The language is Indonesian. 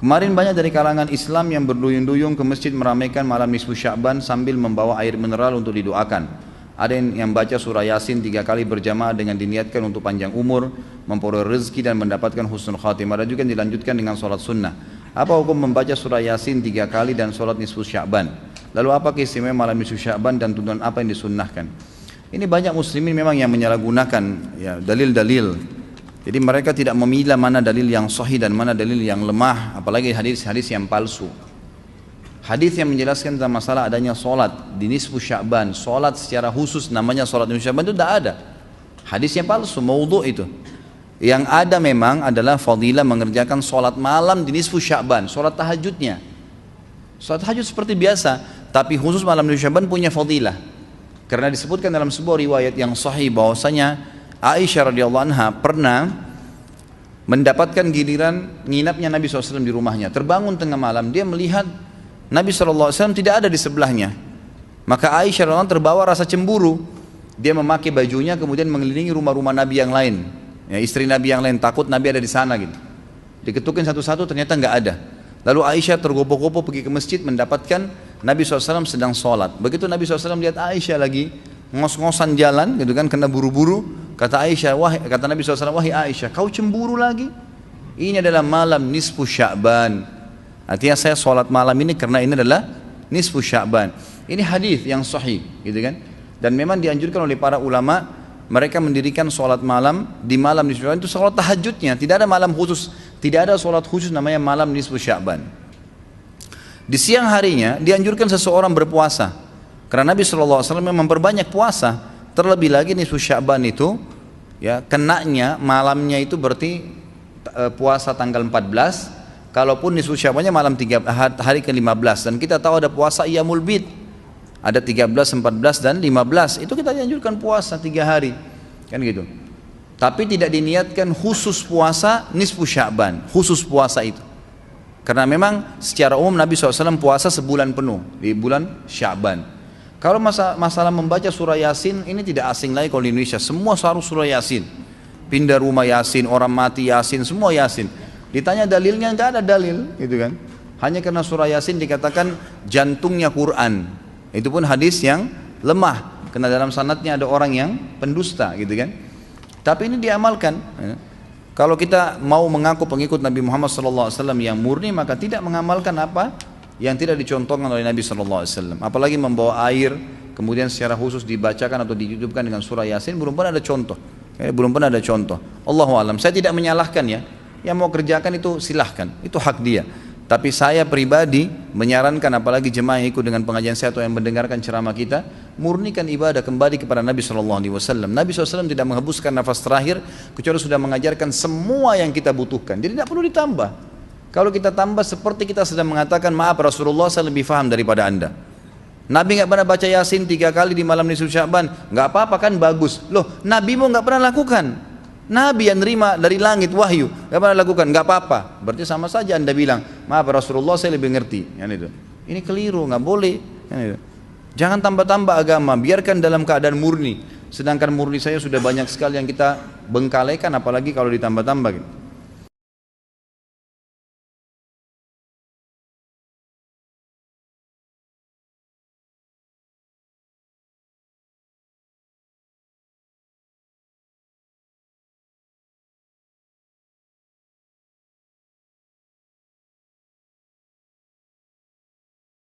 Kemarin banyak dari kalangan Islam yang berduyun-duyung ke masjid meramaikan malam nisfu Sya'ban sambil membawa air mineral untuk didoakan. Ada yang baca surah Yasin 3 kali berjamaah dengan diniatkan untuk panjang umur, memperoleh rezeki dan mendapatkan husnul khatimah. Ada juga yang dilanjutkan dengan sholat sunnah. Apa hukum membaca surah Yasin 3 kali dan sholat nisfu Sya'ban? Lalu apa keistimewaan malam nisfu Sya'ban dan tuntunan apa yang disunnahkan? Ini banyak muslimin memang yang menyalahgunakan ya, dalil-dalil. Jadi mereka tidak memilah mana dalil yang sahih dan mana dalil yang lemah, apalagi hadis-hadis yang palsu. Hadis yang menjelaskan tentang masalah adanya solat di nisfu Sya'ban, solat secara khusus namanya solat nisfu Sya'ban itu tidak ada. Hadisnya palsu, maudhu' itu. Yang ada memang adalah fadilah mengerjakan solat malam di nisfu Sya'ban, solat tahajudnya. Solat tahajud seperti biasa, tapi khusus malam nisfu Sya'ban punya fadilah. Karena disebutkan dalam sebuah riwayat yang sahih bahwasanya Aisyah radhiyallahu anha pernah mendapatkan giliran nginapnya Nabi SAW di rumahnya. Terbangun tengah malam, dia melihat Nabi SAW tidak ada di sebelahnya. Maka Aisyah radhiyallahu anha terbawa rasa cemburu. Dia memakai bajunya kemudian mengelilingi rumah-rumah Nabi yang lain, ya, istri Nabi yang lain, takut Nabi ada di sana gitu. Diketukin satu-satu, ternyata nggak ada. Lalu Aisyah tergopoh-gopoh pergi ke masjid mendapatkan Nabi SAW sedang sholat. Begitu Nabi SAW lihat Aisyah lagi ngos-ngosan jalan gitu kan, kena buru-buru, kata Nabi SAW, wahai Aisyah, kau cemburu lagi? Ini adalah malam nisfu Sya'ban. Artinya saya sholat malam ini karena ini adalah nisfu Sya'ban. Ini hadis yang sahih gitu kan. Dan memang dianjurkan oleh para ulama, mereka mendirikan sholat malam di malam nisfu Sya'ban itu sholat tahajudnya. Tidak ada malam khusus, tidak ada sholat khusus namanya malam nisfu Sya'ban. Di siang harinya dianjurkan seseorang berpuasa. Karena Nabi SAW memperbanyak puasa, terlebih lagi nisfu Sya'ban itu, ya, kenanya malamnya itu berarti puasa tanggal 14, kalaupun nisfu Sya'bannya malam hari ke-15, dan kita tahu ada puasa Iyamul Bid, ada 13, 14 dan 15, itu kita dianjurkan puasa 3 hari, kan gitu. Tapi tidak diniatkan khusus puasa nisfu Sya'ban, khusus puasa itu. Karena memang secara umum Nabi SAW puasa sebulan penuh di bulan Sya'ban. Kalau masalah membaca surah Yasin, ini tidak asing lagi kalau di Indonesia. Semua harus surah Yasin. Pindah rumah Yasin, orang mati Yasin, semua Yasin. Ditanya dalilnya, nggak ada dalil, gitu kan. Hanya karena surah Yasin dikatakan jantungnya Quran. Itu pun hadis yang lemah, karena dalam sanadnya ada orang yang pendusta, gitu kan. Tapi ini diamalkan. Kalau kita mau mengaku pengikut Nabi Muhammad SAW yang murni, maka tidak mengamalkan apa yang tidak dicontohkan oleh Nabi SAW. Apalagi membawa air kemudian secara khusus dibacakan atau dihidupkan dengan surah Yasin, belum pernah ada contoh. Belum pernah ada contoh. Allahu alam. Saya tidak menyalahkan ya. Yang mau kerjakan itu silahkan, itu hak dia. Tapi saya pribadi menyarankan, apalagi jemaah yang ikut dengan pengajian saya atau yang mendengarkan ceramah kita, murnikan ibadah kembali kepada Nabi SAW. Nabi SAW tidak menghembuskan nafas terakhir kecuali sudah mengajarkan semua yang kita butuhkan. Jadi tidak perlu ditambah. Kalau kita tambah seperti kita sedang mengatakan, maaf Rasulullah saya lebih faham daripada anda. Nabi nggak pernah baca Yasin 3 kali di malam nisfu Sya'ban, nggak apa-apa kan, bagus. Loh, Nabi mau nggak pernah lakukan. Nabi yang nerima dari langit wahyu nggak pernah lakukan, nggak apa-apa. Berarti sama saja anda bilang, maaf Rasulullah saya lebih ngerti. Kan itu. Ini keliru, nggak boleh. Kan itu. Jangan tambah-tambah agama, biarkan dalam keadaan murni. Sedangkan murni saya sudah banyak sekali yang kita bengkalaikan, apalagi kalau ditambah-tambah. Gitu.